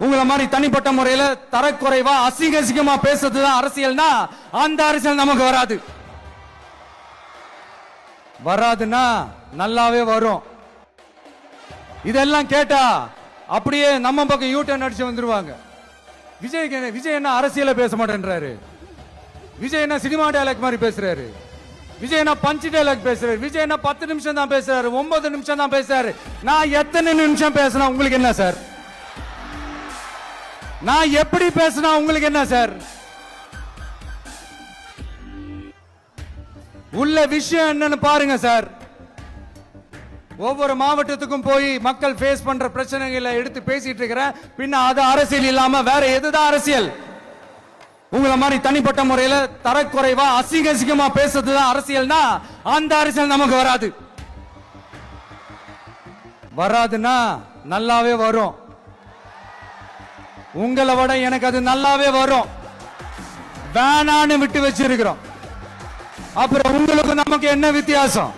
உங்களை மாதிரி தனிப்பட்ட முறையில தரக்குறைவா அசிங்க அசிங்கமா பேசுறதுதான் அரசியல்னா அந்த அரசியல் நமக்கு வராது. வராதுன்னா நல்லாவே வரும். இதெல்லாம் கேட்டா அப்படியே நம்ம பக்கம் யூட்டர்ன் அடிச்சு வந்துருவாங்க. விஜய் என்ன அரசியல பேச மாட்டேன்றாரு. விஜய் என்ன சினிமா டயலாக் மாதிரி பேசுறாரு. விஜய் என்ன பஞ்ச் டயலாக் பேசுறாரு. விஜய் என்ன 10 நிமிஷம் தான் பேசுறாரு, 9 நிமிஷம் தான் பேசுறாரு. நான் எத்தனை நிமிஷம் பேசினா உங்களுக்கு என்ன சார்? நான் எப்படி பேசினா உங்களுக்கு என்ன சார்? உள்ள விஷயம் என்னன்னு பாருங்க சார். ஒவ்வொரு மாவட்டத்துக்கும் போய் மக்கள் ஃபேஸ் பண்ற பிரச்சனைகளை எடுத்து பேசிட்டு இருக்கிறேன். பின்ன அது அரசியல் இல்லாம வேற எதுதான் அரசியல்? உங்களை மாதிரி தனிப்பட்ட முறையில தரக்குறைவா அசிங்க அசிங்கமா பேசுறதுதான் அரசியல்னா அந்த அரசியல் நமக்கு வராது. வராதுன்னா நல்லாவே வரும். உங்களை விட எனக்கு அது நல்லாவே வரும். வேணான்னு விட்டு வச்சிருக்கிறோம். அப்புறம் உங்களுக்கு நமக்கு என்ன வித்தியாசம்?